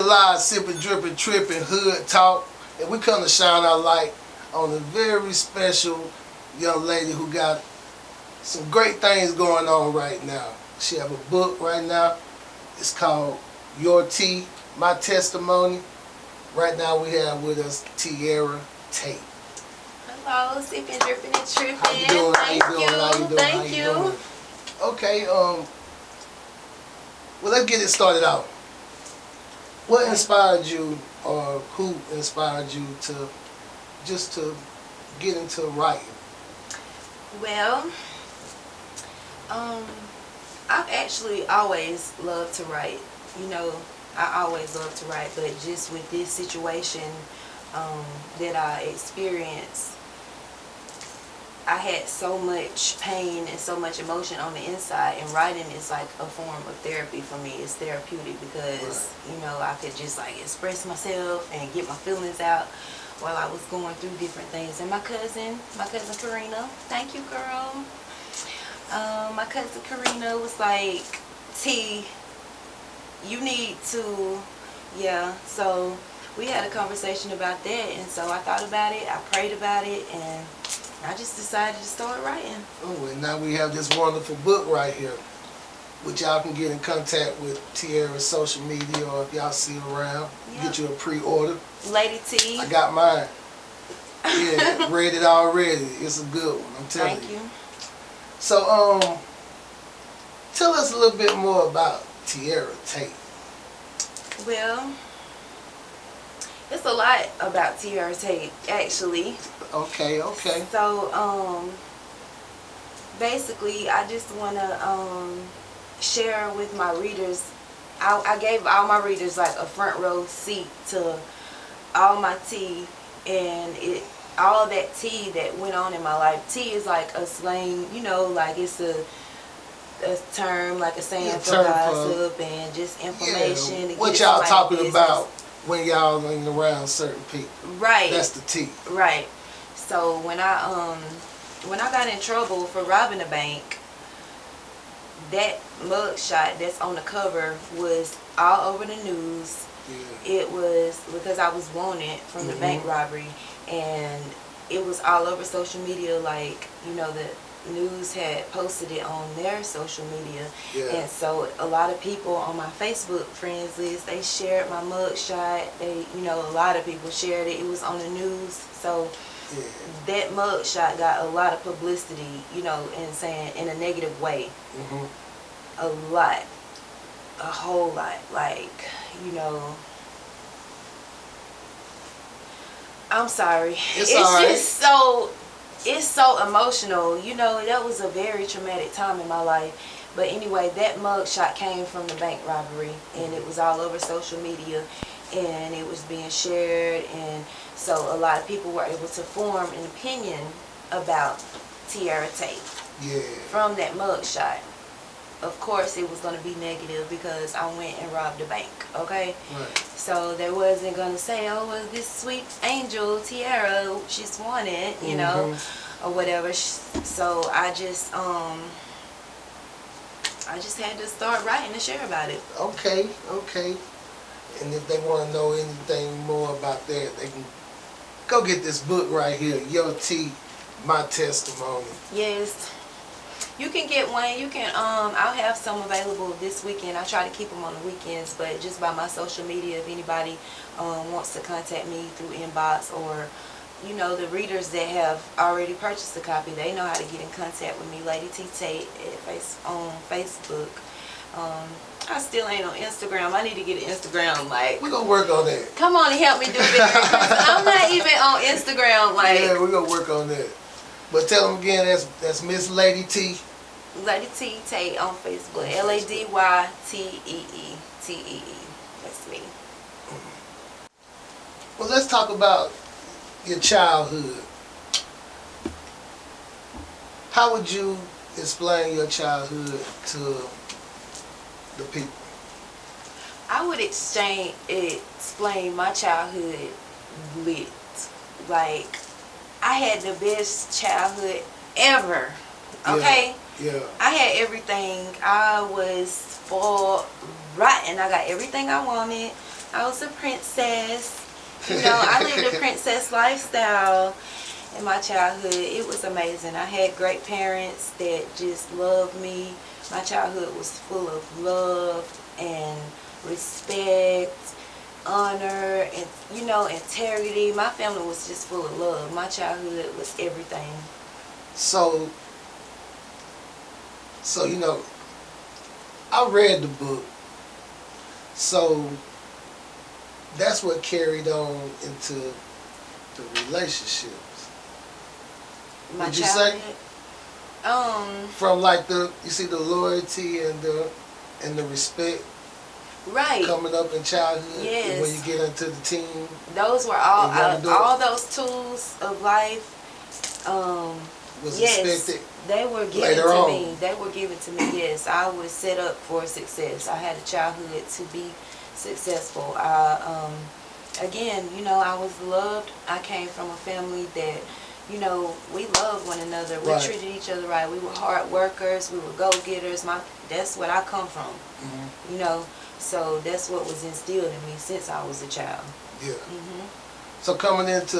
live Sippin Drippin Trippin Hood Talk, and we come to shine our light on a very special young lady who got some great things going on right now. She have a book right now. It's called Your Tea, My Testimony. Right now we have with us Tiarra Tate. Hello, Sippin Drippin Trippin. How you doing? Thank you. Okay, well, let's get it started out. What inspired you, or who inspired you to get into writing? Well, I've actually always loved to write. You know, I always loved to write, but just with this situation that I experienced, I had so much pain and so much emotion on the inside, and writing is like a form of therapy for me. It's therapeutic because, you know, I could just like express myself and get my feelings out while I was going through different things. And my cousin Karina, thank you, girl. My cousin Karina was like, T, you need to, so we had a conversation about that, and so I thought about it, I prayed about it, and I just decided to start writing. Oh, and now we have this wonderful book right here, which y'all can get in contact with Tiarra's social media, or if y'all see her around, get you a pre-order. Lady T. I got mine. Yeah, read it already. It's a good one, I'm telling you. Thank you. So, tell us a little bit more about Tiarra Tate. Well, it's a lot about Tiarra Tate, actually. Okay. So, basically, I just want to share with my readers. I gave all my readers like a front row seat to all my tea, and all that tea that went on in my life. Tea is like a slang, you know, like it's a term, like a saying for gossip and just information. Yeah, what y'all talking about when y'all ain't around certain people. Right. That's the tea. Right. So when I got in trouble for robbing a bank, that mugshot that's on the cover was all over the news. Yeah. It was because I was wanted from the bank robbery, and it was all over social media. Like, you know, the news had posted it on their social media. Yeah. And so a lot of people on my Facebook friends list, they shared my mugshot. You know, a lot of people shared it. It was on the news. So that mugshot got a lot of publicity, you know, and saying in a negative way. A lot. A whole lot. Like, you know, I'm sorry. It's so emotional. You know, that was a very traumatic time in my life. But anyway, that mugshot came from the bank robbery, and it was all over social media, and it was being shared, and so a lot of people were able to form an opinion about Tiarra Tate from that mugshot. Of course, it was going to be negative because I went and robbed a bank, okay? Right. So they wasn't going to say, oh, well, this sweet angel, Tiarra, she's wanted, you know, or whatever. So I just had to start writing and share about it. Okay. And if they want to know anything more about that, they can go get this book right here, Your Tea, My Testimony. Yes. You can get one. You can, I'll have some available this weekend. I try to keep them on the weekends, but just by my social media, if anybody wants to contact me through inbox, or, you know, the readers that have already purchased a copy, they know how to get in contact with me, Lady T Tate, on Facebook. I still ain't on Instagram. I need to get an Instagram. Like, we're gonna work on that. Come on and help me do this. I'm not even on Instagram. Like, yeah, we're gonna work on that. But tell them again, that's Miss Lady T. Lady T Tate on Facebook. LadyTeeTee. That's me. Well, let's talk about your childhood. How would you explain your childhood to the people? I would explain my childhood lit. Like, I had the best childhood ever. Okay? Yeah. I had everything. I was spoiled rotten. I got everything I wanted. I was a princess. You know, I lived a princess lifestyle in my childhood. It was amazing. I had great parents that just loved me. My childhood was full of love and respect, honor, and, you know, integrity. My family was just full of love. My childhood was everything. So you know, I read the book. So that's what carried on into the relationships. My Would you childhood. say? From like you see the loyalty and the respect Right. coming up in childhood. Yes. And when you get into the teen. Those were all those tools of life. Was yes, expected. They were given later to on. me. They were given to me. Yes, I was set up for success. I had a childhood to be successful. Again, you know, I was loved. I came from a family that, you know, we loved one another. We Right. treated each other right. We were hard workers. We were go-getters. That's what I come from. Mm-hmm. You know, so that's what was instilled in me since I was a child. Yeah. Mm-hmm. So coming into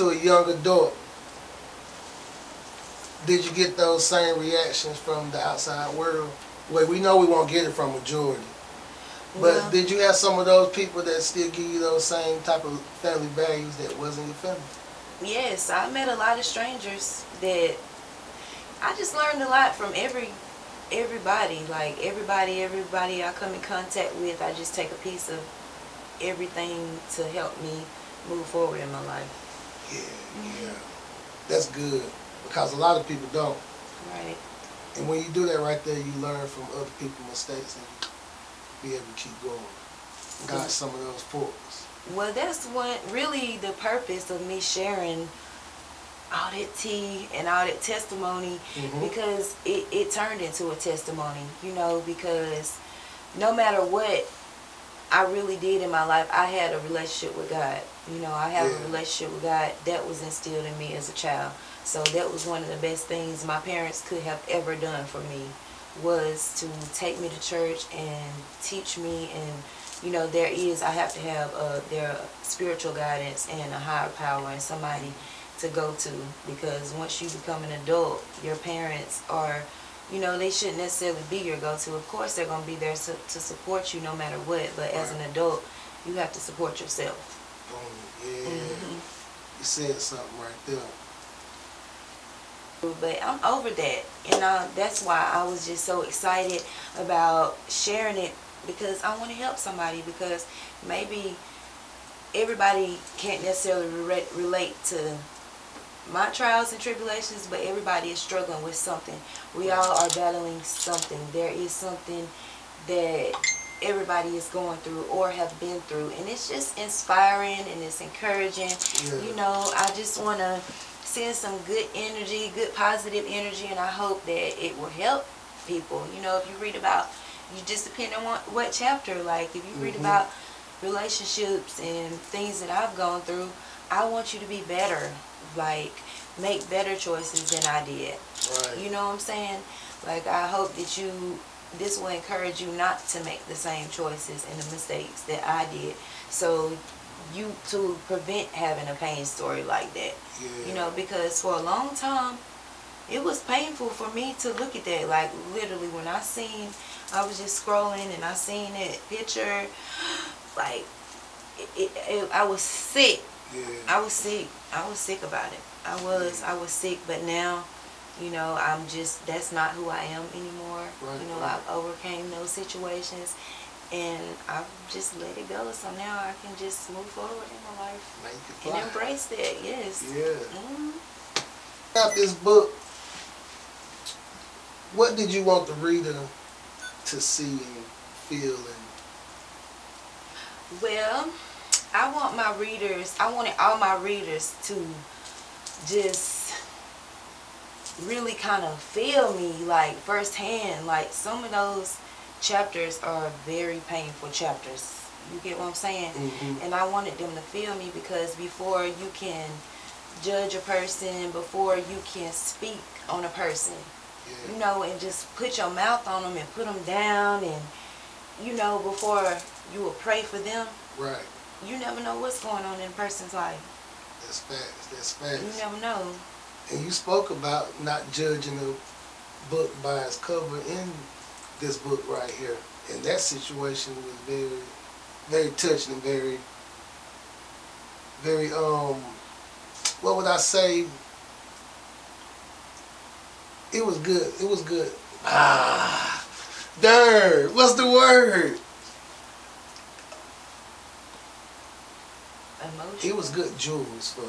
a young adult, did you get those same reactions from the outside world? Well, we know we won't get it from majority. But Well, did you have some of those people that still give you those same type of family values that wasn't your family? yes, I met a lot of strangers that I just learned a lot from everybody. Like everybody I come in contact with, I just take a piece of everything to help me move forward in my life. Yeah. That's good. Because a lot of people don't. Right. And when you do that right there, you learn from other people's mistakes and be able to keep going. Got some of those forks. Well, that's really the purpose of me sharing all that tea and all that testimony, because it turned into a testimony, you know, because no matter what I really did in my life, I had a relationship with God. You know, I have a relationship with God that was instilled in me as a child. So that was one of the best things my parents could have ever done for me, was to take me to church and teach me. And, you know, I have to have their spiritual guidance and a higher power and somebody to go to, because once you become an adult, your parents are, you know, they shouldn't necessarily be your go-to. Of course, they're going to be there to support you no matter what, but as an adult, you have to support yourself. Boom. Yeah. You said something right there. But I'm over that, and that's why I was just so excited about sharing it, because I want to help somebody, because maybe everybody can't necessarily relate to my trials and tribulations, but everybody is struggling with something. We all are battling something. There is something that everybody is going through or have been through, and it's just inspiring and it's encouraging. You know, I just want to send some good energy, good positive energy, and I hope that it will help people. You know, if you read about, you just depend on what chapter. Like if you read about relationships and things that I've gone through, I want you to be better, like make better choices than I did. Right. You know what I'm saying? Like I hope that this will encourage you not to make the same choices and the mistakes that I did, so you to prevent having a pain story like that. You know, because for a long time it was painful for me to look at that. Like literally when I was just scrolling and I seen that picture, like I was sick. I was sick about it. I was sick, but now, you know, that's not who I am anymore. You know, I've overcame those situations and I've just let it go. So now I can just move forward in my life and embrace that. Yes. About this book, what did you want the reader to see and feel? Well, I wanted all my readers to just really kind of feel me, like firsthand. Like some of those chapters are very painful chapters. You get what I'm saying? And I wanted them to feel me, because before you can judge a person, before you can speak on a person, you know, and just put your mouth on them and put them down and you know, before you will pray for them, Right. you never know what's going on in a person's life. That's facts. That's facts. You never know. And you spoke about not judging a book by its cover in this book right here. And that situation was very, very touching and very, very, what would I say? It was good. It was good. Darn. What's the word? Emotion. It was good jewels for me.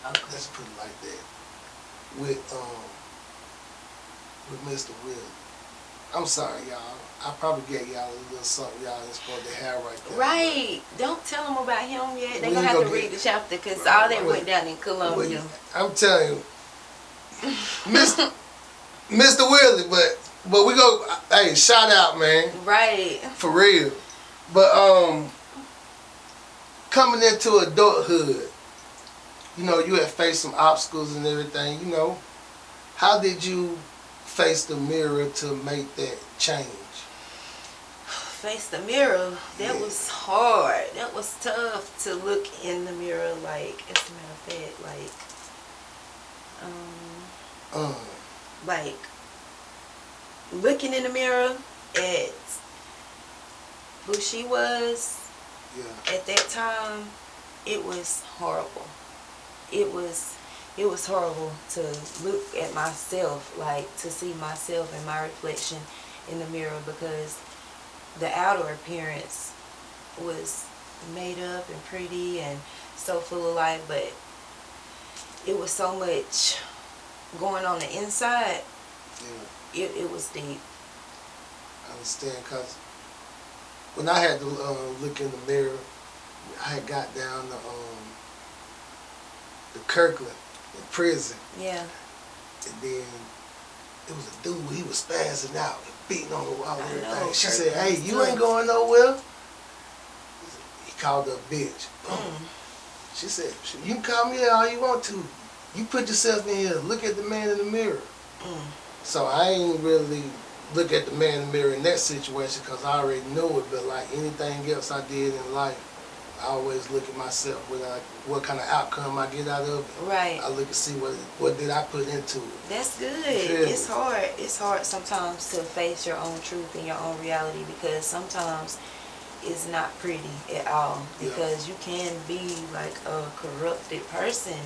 Okay. Let's put it like that. With Mr. Will. I'm sorry, y'all. I probably gave y'all a little something y'all ain't supposed to have right there. Right. Don't tell them about him yet. They're We going to have gonna to get- read the chapter because all that went down in Colombia. I'm telling you, Mr. Willie, but we go. Hey, shout out, man, Right. for real. But coming into adulthood, you know, you had faced some obstacles and everything. You know, how did you face the mirror to make that change? Face the mirror. That Yeah. was hard. That was tough to look in the mirror. Like, as a matter of fact, like looking in the mirror at who she was Yeah. at that time, it was horrible. It was horrible to look at myself, like to see myself and my reflection in the mirror, because the outer appearance was made up and pretty and so full of life, but it was so much going on the inside. Yeah. It was deep. I understand, cause when I had to look in the mirror, I had got down the Kirkland in prison, Yeah. and then it was a dude. He was spazzing out, beating on the wall and I know, everything. She Kirkland said, "Hey, was you tough. ain't going nowhere." He called her a bitch. Boom. She said, "You can call me all you want to. You put yourself in here. Look at the man in the mirror." So I ain't really look at the man in the mirror in that situation because I already knew it. But like anything else I did in life, I always look at myself, what kind of outcome I get out of it. Right. I look and see what did I put into it. That's good. Yeah. It's hard. It's hard sometimes to face your own truth and your own reality, because sometimes it's not pretty at all. Yeah. Because you can be like a corrupted person,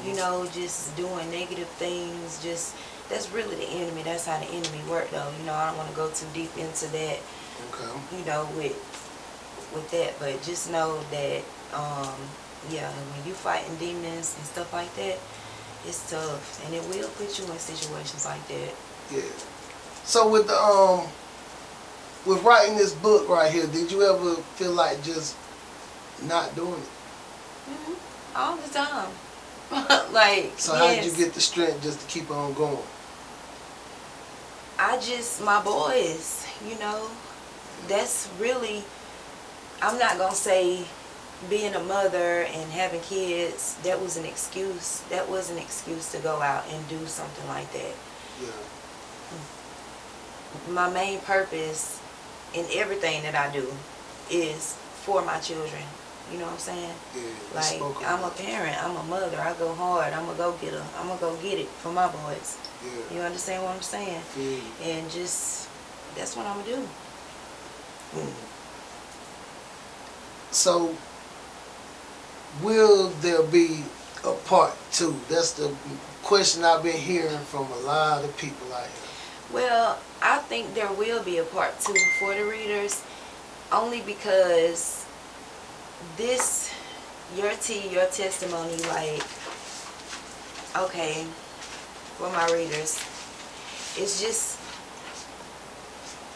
you know, just doing negative things. Just that's really the enemy. That's how the enemy works, though. You know, I don't want to go too deep into that. Okay. You know, with that, but just know that yeah, when you fighting demons and stuff like that, it's tough, and it will put you in situations like that. Yeah. So with the with writing this book right here, did you ever feel like just not doing it? All the time. Like, So how did yes. you get the strength just to keep on going? My boys, you know, that's really, I'm not going to say being a mother and having kids, that was an excuse. That was an excuse to go out and do something like that. Yeah. My main purpose in everything that I do is for my children. You know what I'm saying? Yeah. Like, I'm a parent, I'm a mother, I go hard, I'm a go-getter, I'm going to go get it for my boys. Yeah. You understand what I'm saying? Yeah. And just, that's what I'm going to do. So, will there be a part 2? That's the question I've been hearing from a lot of people out here. Well, I think there will be a part 2 for the readers, only because this, your testimony, like, okay, for my readers, it's just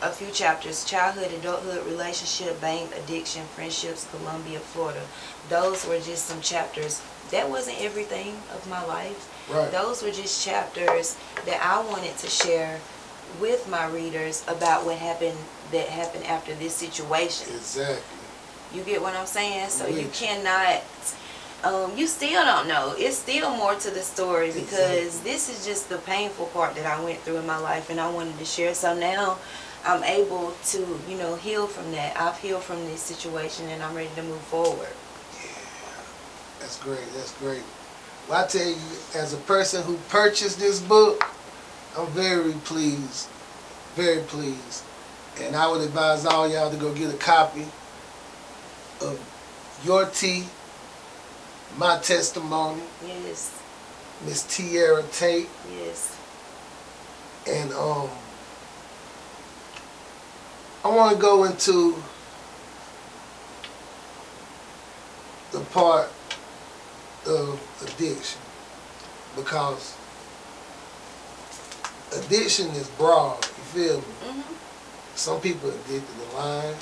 a few chapters: childhood, adulthood, relationship, bank, addiction, friendships, Columbia, Florida. Those were just some chapters. That wasn't everything of my life. Right. Those were just chapters that I wanted to share with my readers about what happened after this situation. Exactly. You get what I'm saying? So you Which- cannot you still don't know. It's still more to the story because this is just the painful part that I went through in my life, and I wanted to share. So now I'm able to, you know, heal from that. I've healed from this situation, and I'm ready to move forward. Yeah, that's great. That's great. Well, I tell you, as a person who purchased this book, I'm very pleased. Very pleased. And I would advise all y'all to go get a copy of Your Tea, My Testimony. Yes. Miss Tiarra Tate. Yes. And I want to go into the part of addiction, because addiction is broad, you feel me? Mm-hmm. Some people are addicted to lying,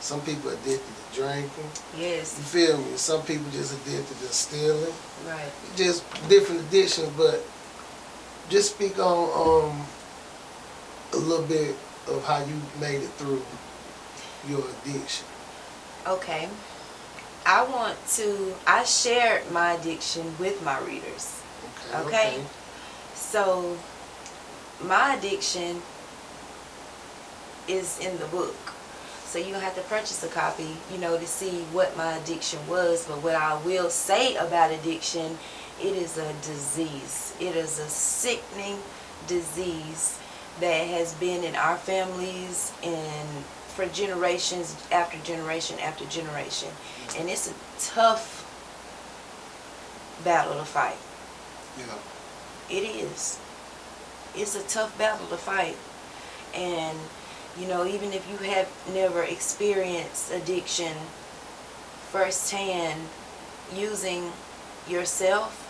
some people are addicted to drinking. Yes. You feel me? Some people just addicted to stealing. Right. Just different addictions, but just speak on a little bit of how you made it through your addiction. Okay. I shared my addiction with my readers. Okay. So my addiction is in the book. So you don't have to purchase a copy, you know, to see what my addiction was. But what I will say about addiction, it is a disease. It is a sickening disease that has been in our families and for generations after generation after generation. And it's a tough battle to fight. Yeah. It is. It's a tough battle to fight. And, you know, even if you have never experienced addiction firsthand using yourself,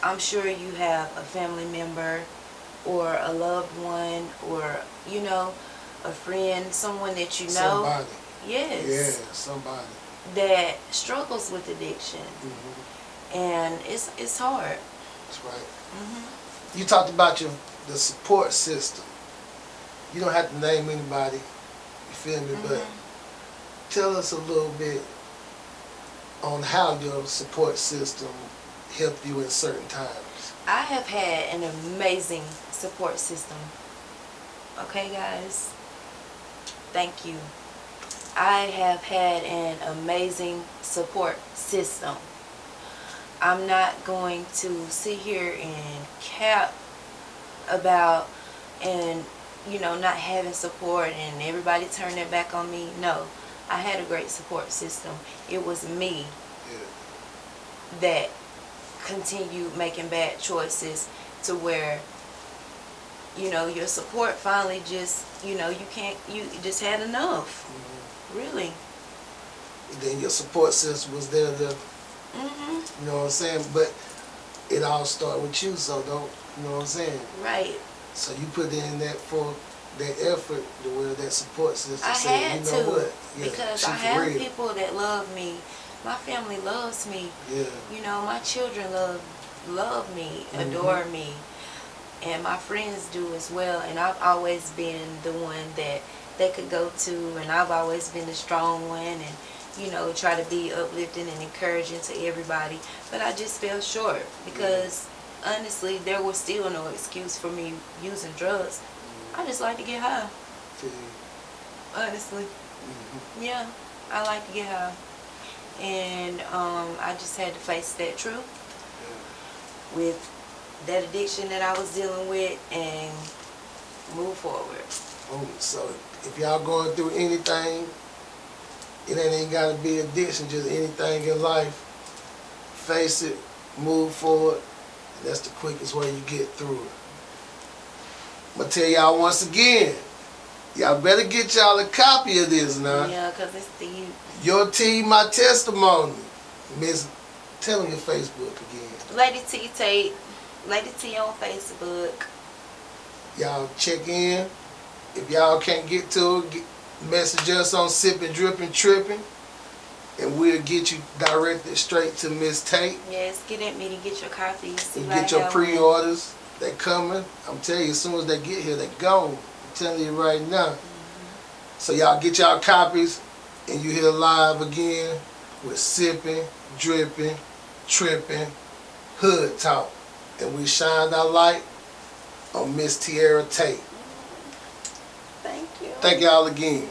I'm sure you have a family member or a loved one or, you know, a friend, someone that you know. Somebody. Yes. Yeah, somebody. That struggles with addiction. Mm-hmm. And it's hard. That's right. Mm-hmm. You talked about the support system. You don't have to name anybody, you feel me, Mm-hmm. but tell us a little bit on how your support system helped you in certain times. I have had an amazing support system. Okay, guys? Thank you. I have had an amazing support system. I'm not going to sit here and cap about and, you know, not having support and everybody turn their back on me. No, I had a great support system. It was me that continued making bad choices to where, you know, your support finally just, you know, you just had enough. Mm-hmm. Really. And then your support system was there to, Mm-hmm. you know what I'm saying? But it all started with you, so don't, you know what I'm saying? Right. So you put in that effort to where that support system I said, had you know to, what? Yeah, because she I for have real. people that love me. My family loves me. Yeah. You know, my children love me, Mm-hmm. adore me, and my friends do as well. And I've always been the one that they could go to, and I've always been the strong one, and, you know, try to be uplifting and encouraging to everybody. But I just fell short because, honestly, there was still no excuse for me using drugs. I just like to get high. Honestly. Mm-hmm. Yeah, I like to get high. And I just had to face that truth with that addiction that I was dealing with and move forward. Oh, so if y'all going through anything, it ain't got to be addiction, just anything in life, face it, move forward, and that's the quickest way you get through it. I'm going to tell y'all once again, y'all better get y'all a copy of this now. Yeah, because it's the Your Tea, My Testimony. Miss, tell them your Facebook again. Lady T Tate, Lady T on Facebook. Y'all check in. If y'all can't get to it, message us on Sippin Drippin Trippin, and we'll get you directed straight to Miss Tate. Yes, get at me to get your copies. And get your pre-orders. They coming. I'm telling you, as soon as they get here, they gone. I'm telling you right now. Mm-hmm. So y'all get y'all copies, and you here live again with Sippin Drippin Trippin Hood Talk. And we shined our light on Miss Tiarra Tate. Thank you. Thank y'all again.